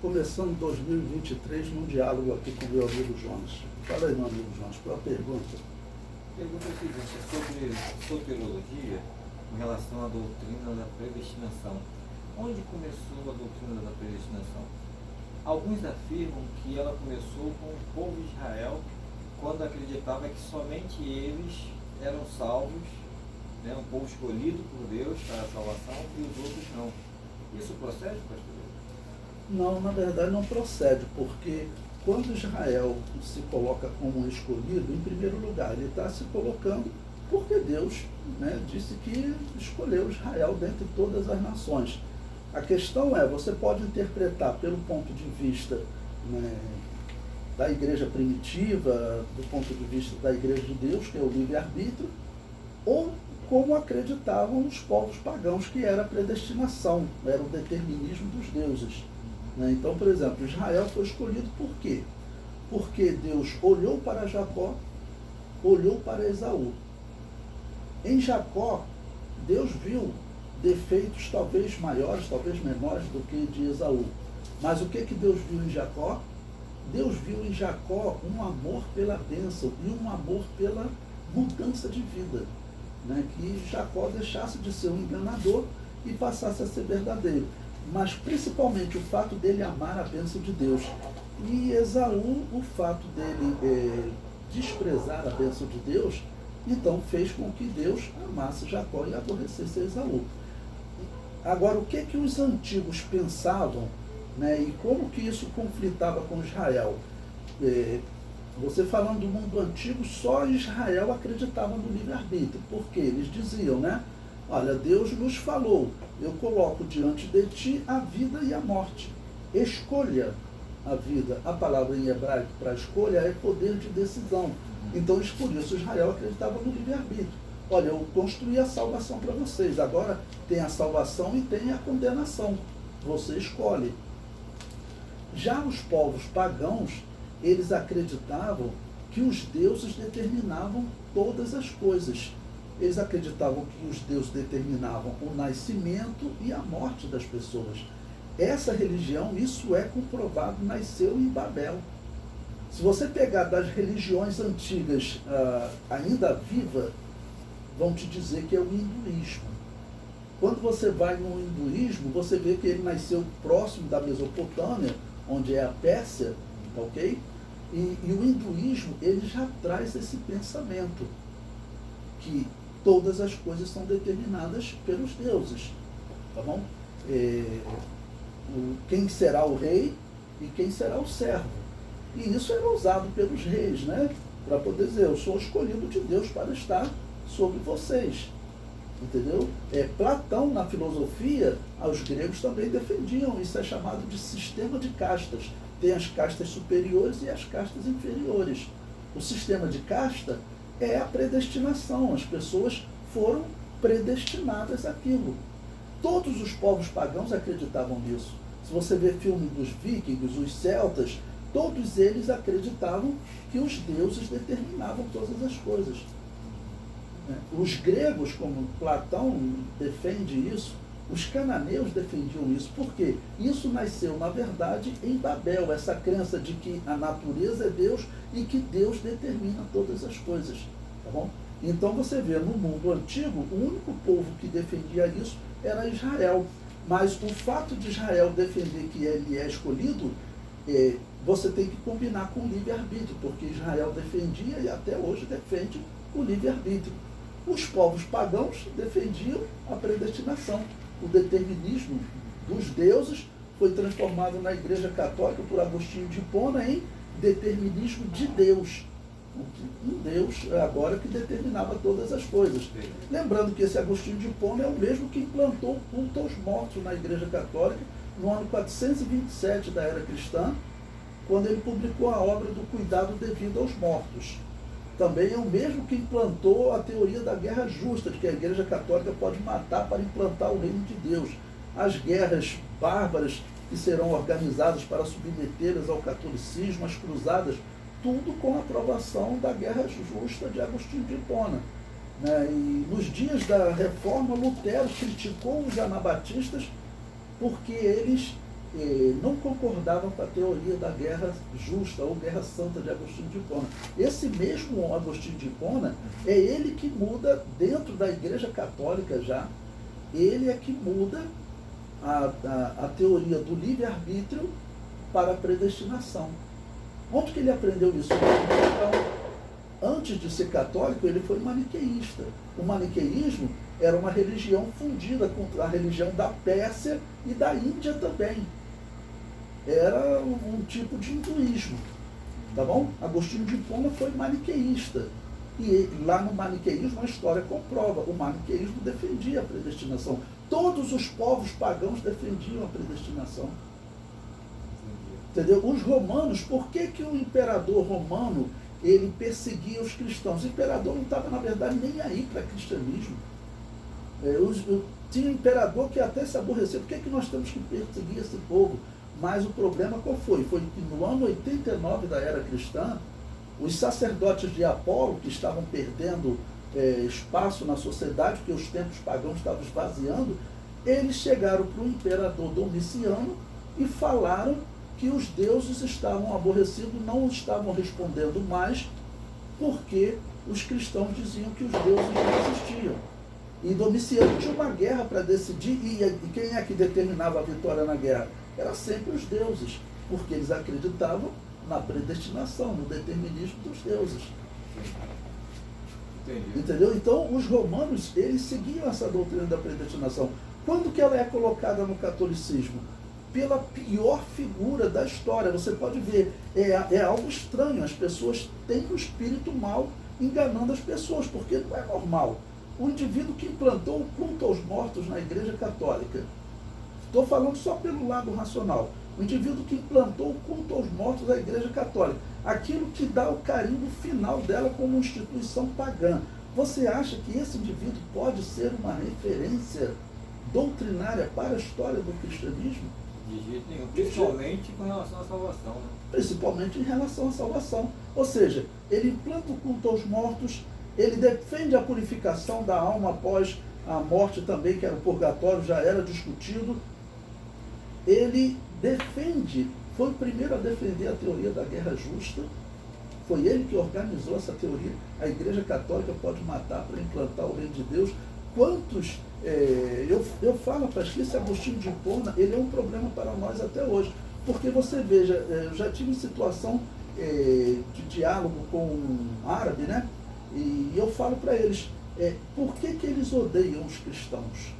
começando 2023 num diálogo aqui com o meu amigo Jonas. Fala aí, meu amigo Jonas, qual a pergunta? A pergunta é a seguinte, é sobre soteriologia em relação à doutrina da predestinação. Onde começou a doutrina da predestinação? Alguns afirmam que ela começou com o povo de Israel, quando acreditava que somente eles eram salvos, né, um povo escolhido por Deus para a salvação, e os outros não. Isso procede, pastor? Não, na verdade não procede, porque quando Israel se coloca como escolhido, em primeiro lugar, ele está se colocando porque Deus, né, disse que escolheu Israel dentre todas as nações. A questão é, você pode interpretar pelo ponto de vista, né, da igreja primitiva, do ponto de vista da igreja de Deus, que é o livre-arbítrio, ou como acreditavam os povos pagãos, que era a predestinação, era o determinismo dos deuses. Então, por exemplo, Israel foi escolhido por quê? Porque Deus olhou para Jacó, olhou para Esaú. Em Jacó, Deus viu defeitos talvez maiores, talvez menores do que de Esaú. Mas o que Deus viu em Jacó? Deus viu em Jacó um amor pela bênção e um amor pela mudança de vida. Né? Que Jacó deixasse de ser um enganador e passasse a ser verdadeiro. Mas principalmente o fato dele amar a bênção de Deus. E Esaú, o fato dele desprezar a bênção de Deus, então fez com que Deus amasse Jacó e aborrecesse Esaú. Agora, o que os antigos pensavam, né, e como que isso conflitava com Israel? Você falando do mundo antigo, só Israel acreditava no livre-arbítrio, porque eles diziam, né? Olha, Deus nos falou, eu coloco diante de ti a vida e a morte. Escolha a vida. A palavra em hebraico para escolha é poder de decisão. Então, por isso, Israel acreditava no livre-arbítrio. Olha, eu construí a salvação para vocês, agora tem a salvação e tem a condenação. Você escolhe. Já os povos pagãos, eles acreditavam que os deuses determinavam todas as coisas. Eles acreditavam que os deuses determinavam o nascimento e a morte das pessoas. Essa religião, isso é comprovado, nasceu em Babel. Se você pegar das religiões antigas ainda viva, vão te dizer que é o hinduísmo. Quando você vai no hinduísmo, você vê que ele nasceu próximo da Mesopotâmia, onde é a Pérsia, ok? E o hinduísmo, ele já traz esse pensamento, que todas as coisas são determinadas pelos deuses, tá bom? Quem será o rei e quem será o servo. E isso era usado pelos reis, né? Para poder dizer, eu sou escolhido de Deus para estar sobre vocês. Entendeu? Platão, na filosofia, os gregos também defendiam, isso é chamado de sistema de castas. Tem as castas superiores e as castas inferiores. O sistema de casta é a predestinação, as pessoas foram predestinadas àquilo. Todos os povos pagãos acreditavam nisso. Se você vê filme dos vikings, os celtas, todos eles acreditavam que os deuses determinavam todas as coisas. Os gregos, como Platão defende isso, os cananeus defendiam isso. Por quê? Isso nasceu, na verdade, em Babel, essa crença de que a natureza é Deus e que Deus determina todas as coisas. Tá bom? Então você vê, no mundo antigo, o único povo que defendia isso era Israel. Mas o fato de Israel defender que ele é escolhido, você tem que combinar com o livre-arbítrio, porque Israel defendia e até hoje defende o livre-arbítrio. Os povos pagãos defendiam a predestinação. O determinismo dos deuses foi transformado na Igreja Católica por Agostinho de Hipona em determinismo de Deus. Um Deus agora que determinava todas as coisas. Lembrando que esse Agostinho de Hipona é o mesmo que implantou o culto aos mortos na Igreja Católica no ano 427 da era cristã, quando ele publicou a obra do cuidado devido aos mortos. Também é o mesmo que implantou a teoria da guerra justa, de que a Igreja Católica pode matar para implantar o reino de Deus. As guerras bárbaras que serão organizadas para submetê-las ao catolicismo, as cruzadas, tudo com a aprovação da guerra justa de Agostinho de Hipona. E nos dias da Reforma, Lutero criticou os anabatistas porque eles não concordavam com a teoria da guerra justa ou guerra santa de Agostinho de Hipona. Esse mesmo Agostinho de Hipona é ele que muda, dentro da Igreja Católica já, ele é que muda a teoria do livre-arbítrio para a predestinação. Onde que ele aprendeu isso? Então, antes de ser católico, ele foi maniqueísta. O maniqueísmo era uma religião fundida com a religião da Pérsia e da Índia também. Era um tipo de hinduísmo. Tá bom? Agostinho de Hipona foi maniqueísta. E lá no maniqueísmo a história comprova. O maniqueísmo defendia a predestinação. Todos os povos pagãos defendiam a predestinação. Entendeu? Os romanos, por que o imperador romano ele perseguia os cristãos? O imperador não estava, na verdade, nem aí para cristianismo. Tinha um imperador que até se aborrecia. Por que nós temos que perseguir esse povo? Mas o problema qual foi? Foi que no ano 89 da era cristã, os sacerdotes de Apolo, que estavam perdendo espaço na sociedade, porque os templos pagãos estavam esvaziando, eles chegaram para o imperador Domiciano e falaram que os deuses estavam aborrecidos, não estavam respondendo mais, porque os cristãos diziam que os deuses não existiam. E Domiciano tinha uma guerra para decidir, e quem é que determinava a vitória na guerra? Era sempre os deuses, porque eles acreditavam na predestinação, no determinismo dos deuses. Entendi. Entendeu? Então, os romanos, eles seguiam essa doutrina da predestinação. Quando que ela é colocada no catolicismo? Pela pior figura da história. Você pode ver, é algo estranho. As pessoas têm o espírito mal enganando as pessoas, porque não é normal. O indivíduo que implantou o culto aos mortos na Igreja Católica, estou falando só pelo lado racional, o indivíduo que implantou o culto aos mortos da Igreja Católica, aquilo que dá o carimbo final dela como instituição pagã, você acha que esse indivíduo pode ser uma referência doutrinária para a história do cristianismo? De jeito nenhum, principalmente com relação à salvação. Né? Principalmente em relação à salvação. Ou seja, ele implanta o culto aos mortos, ele defende a purificação da alma após a morte também, que era o purgatório, já era discutido. Ele defende, foi o primeiro a defender a teoria da guerra justa, foi ele que organizou essa teoria. A Igreja Católica pode matar para implantar o reino de Deus. Quantos... eu falo para que esse Agostinho de Hipona, ele é um problema para nós até hoje. Porque você veja, eu já tive situação de diálogo com um árabe, né? E eu falo para eles, por que eles odeiam os cristãos?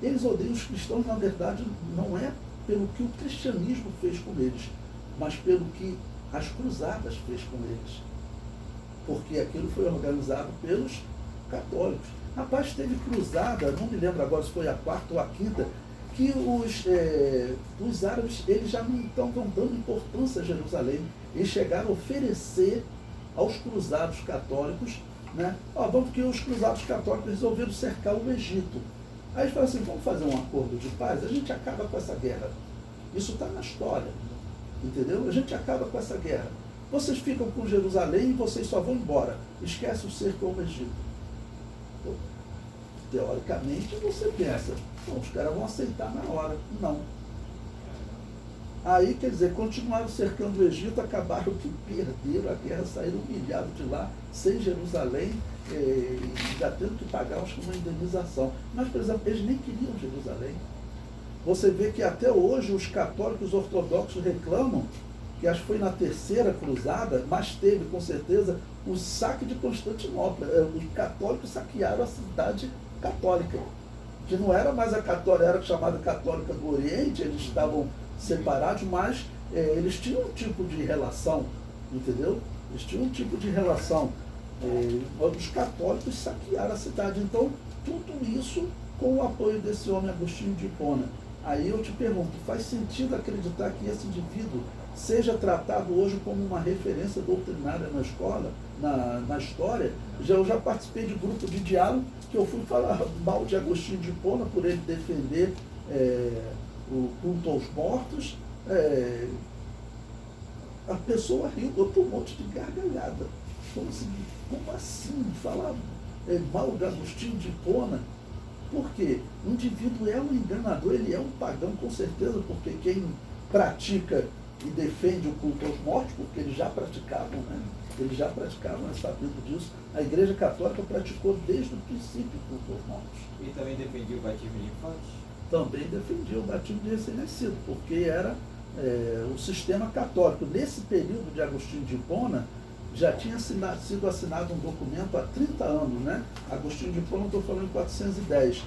Eles odeiam os cristãos, na verdade, não é pelo que o cristianismo fez com eles, mas pelo que as cruzadas fez com eles. Porque aquilo foi organizado pelos católicos. Rapaz, teve cruzada, não me lembro agora se foi a quarta ou a quinta, que os árabes eles já não estão dando importância a Jerusalém. Eles chegaram a oferecer aos cruzados católicos, né? Vamos que os cruzados católicos resolveram cercar o Egito. Aí eles falaram assim, vamos fazer um acordo de paz, a gente acaba com essa guerra. Isso está na história, entendeu? A gente acaba com essa guerra. Vocês ficam com Jerusalém e vocês só vão embora. Esquece o cerco ao Egito. Então, teoricamente, você pensa, os caras vão aceitar na hora. Não. Aí, quer dizer, continuaram cercando o Egito, acabaram que perderam a guerra, saíram humilhados de lá, sem Jerusalém, já tendo que pagar, acho que uma indenização. Mas, por exemplo, eles nem queriam Jerusalém. Você vê que até hoje os católicos ortodoxos reclamam, que acho que foi na terceira cruzada, mas teve, com certeza, o saque de Constantinopla. Os católicos saquearam a cidade católica, que não era mais a católica, era chamada Católica do Oriente, eles estavam separados, mas eles tinham um tipo de relação, entendeu? Eles tinham um tipo de relação. Os católicos saquearam a cidade. Então, tudo isso com o apoio desse homem Agostinho de Hipona. Aí eu te pergunto, faz sentido acreditar que esse indivíduo seja tratado hoje como uma referência doutrinária na escola, na história? Eu já participei de grupo de diálogo que eu fui falar mal de Agostinho de Hipona por ele defender o culto aos mortos. A pessoa riu, botou um monte de gargalhada. Como assim falar mal de Agostinho de Hipona? Porque o indivíduo é um enganador, ele é um pagão com certeza, porque quem pratica e defende o culto aos mortos, porque eles já praticavam, né? Eles já praticavam, é sabido disso. A Igreja Católica praticou desde o princípio o culto aos mortos. E também defendia o batismo de infantes? Também defendia o batismo de recém-nascido, porque era o sistema católico. Nesse período de Agostinho de Hipona, já tinha sido assinado um documento há 30 anos, né? Agostinho de Hipona, estou falando em 410.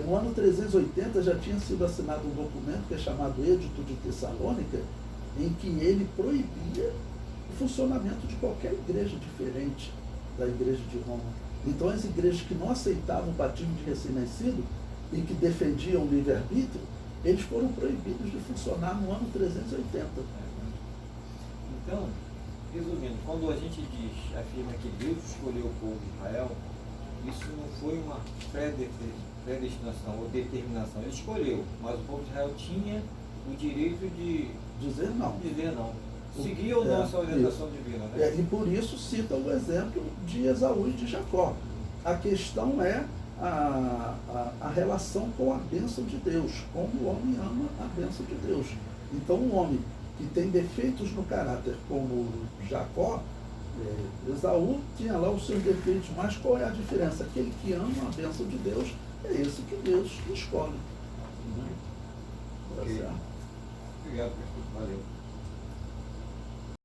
No ano 380 já tinha sido assinado um documento que é chamado Edito de Tessalônica, em que ele proibia o funcionamento de qualquer igreja diferente da igreja de Roma. Então as igrejas que não aceitavam o batismo de recém-nascido e que defendiam o livre-arbítrio, eles foram proibidos de funcionar no ano 380. Então, resumindo, quando a gente afirma que Deus escolheu o povo de Israel, isso não foi uma predestinação ou determinação. Ele escolheu, mas o povo de Israel tinha o direito de dizer não. Seguir ou não essa orientação divina, né? E por isso cita o exemplo de Esaú e de Jacó. A questão é a relação com a bênção de Deus, como o homem ama a bênção de Deus. Então, um homem que tem defeitos no caráter, como Jacó, Esaú tinha lá os seus defeitos, mas qual é a diferença? Aquele que ama a bênção de Deus é esse que Deus escolhe. Ok. Obrigado, pastor. Valeu.